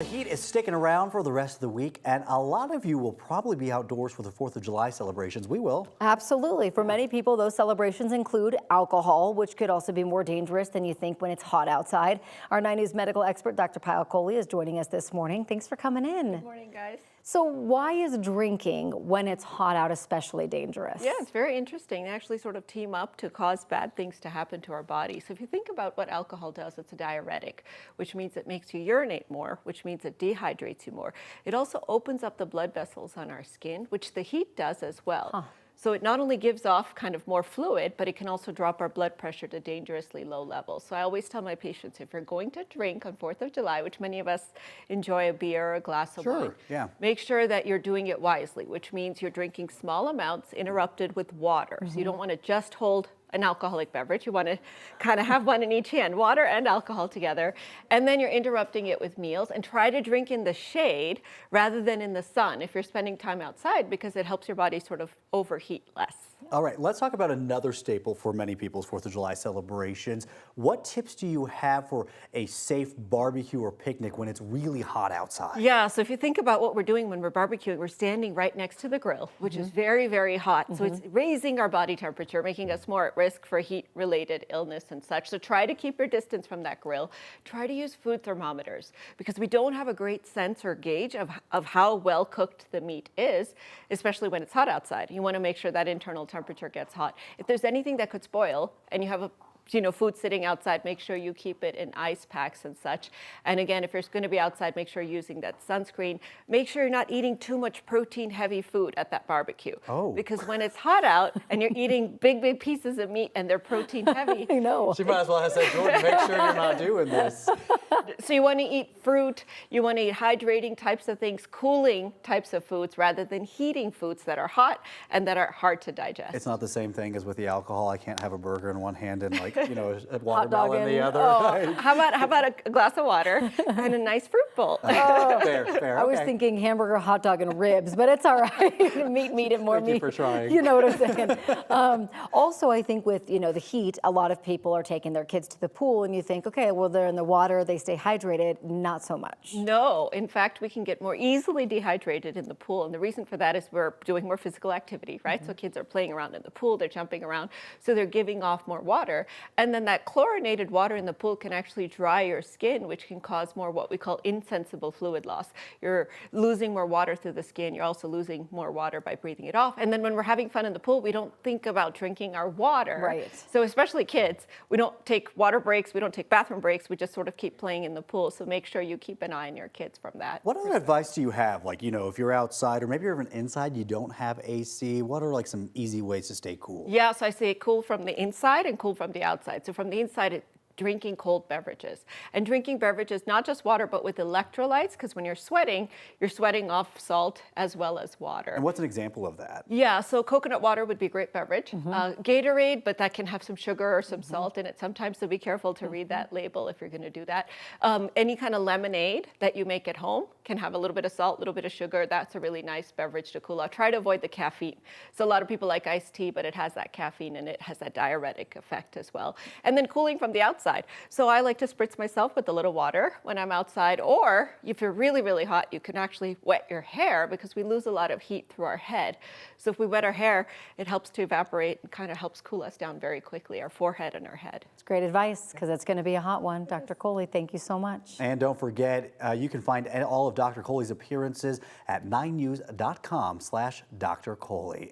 The heat is sticking around for the rest of the week, and a lot of you will probably be outdoors for the 4th of July celebrations. We will. Absolutely. For many people, those celebrations include alcohol, which could also be more dangerous than you think when it's hot outside. Our 9 News medical expert, Dr. Payal Kohli, is joining us this morning. Thanks for coming in. Good morning, guys. So why is drinking when it's hot out especially dangerous? Yeah, it's very interesting. They actually sort of team up to cause bad things to happen to our body. So if you think about what alcohol does, it's a diuretic, which means it makes you urinate more, which means it dehydrates you more. It also opens up the blood vessels on our skin, which the heat does as well. Huh. So it not only gives off kind of more fluid, but it can also drop our blood pressure to dangerously low levels. So I always tell my patients, if you're going to drink on 4th of July, which many of us enjoy a beer or a glass of wine, make sure that you're doing it wisely, which means you're drinking small amounts interrupted with water. So you don't want to just hold an alcoholic beverage. You want to kind of have one in each hand, water and alcohol together. And then you're interrupting it with meals, and try to drink in the shade rather than in the sun if you're spending time outside, because it helps your body sort of overheat less. All right, let's talk about another staple for many people's 4th of July celebrations. What tips do you have for a safe barbecue or picnic when it's really hot outside? Yeah, so if you think about what we're doing when we're barbecuing, we're standing right next to the grill, which is very, very hot. So it's raising our body temperature, making us more at risk for heat-related illness and such. So try to keep your distance from that grill. Try to use food thermometers, because we don't have a great sense or gauge of how well cooked the meat is, especially when it's hot outside. You want to make sure that internal temperature gets hot. If there's anything that could spoil and you have a food sitting outside, make sure you keep it in ice packs and such. And again, if you're going to be outside, make sure you're using that sunscreen. Make sure you're not eating too much protein heavy food at that barbecue. Oh. Because when it's hot out and you're eating big pieces of meat and they're protein heavy. I know. She might as well have said, Jordan, make sure you're not doing this. So you want to eat fruit, you want to eat hydrating types of things, cooling types of foods, rather than heating foods that are hot and that are hard to digest. It's not the same thing as with the alcohol. I can't have a burger in one hand and a watermelon in the other. Oh, how about a glass of water and a nice fruit bowl? Oh, fair. I was thinking hamburger, hot dog, and ribs, but it's all right. meat, and more Thank meat. you for trying. You know what I'm saying. Also, I think with the heat, a lot of people are taking their kids to the pool, and you think, okay, well, they're in the water, they stay hydrated. Not so much. No, in fact, we can get more easily dehydrated in the pool, and the reason for that is we're doing more physical activity, right? So kids are playing around in the pool, they're jumping around, so they're giving off more water, and then that chlorinated water in the pool can actually dry your skin, which can cause more what we call insensible fluid loss. You're losing more water through the skin, you're also losing more water by breathing it off, and then when we're having fun in the pool, we don't think about drinking our water. Right. So especially kids, we don't take water breaks, we don't take bathroom breaks, we just sort of keep playing in the pool. So make sure you keep an eye on your kids from that. What other advice do you have? Like, if you're outside or maybe you're even inside, you don't have AC, what are like some easy ways to stay cool? Yeah, so I say cool from the inside and cool from the outside. So from the inside, drinking cold beverages. And drinking beverages, not just water, but with electrolytes, because when you're sweating off salt as well as water. And what's an example of that? Yeah, so coconut water would be a great beverage. Gatorade, but that can have some sugar or some salt in it sometimes, so be careful to read that label if you're going to do that. Any kind of lemonade that you make at home can have a little bit of salt, a little bit of sugar. That's a really nice beverage to cool off. Try to avoid the caffeine. So a lot of people like iced tea, but it has that caffeine and it has that diuretic effect as well. And then cooling from the outside. So I like to spritz myself with a little water when I'm outside, or if you're really, really hot, you can actually wet your hair, because we lose a lot of heat through our head. So if we wet our hair, it helps to evaporate and kind of helps cool us down very quickly, our forehead and our head. It's great advice, because it's going to be a hot one. Dr. Kohli, thank you so much. And don't forget, you can find all of Dr. Kohli's appearances at 9news.com/Dr. Kohli.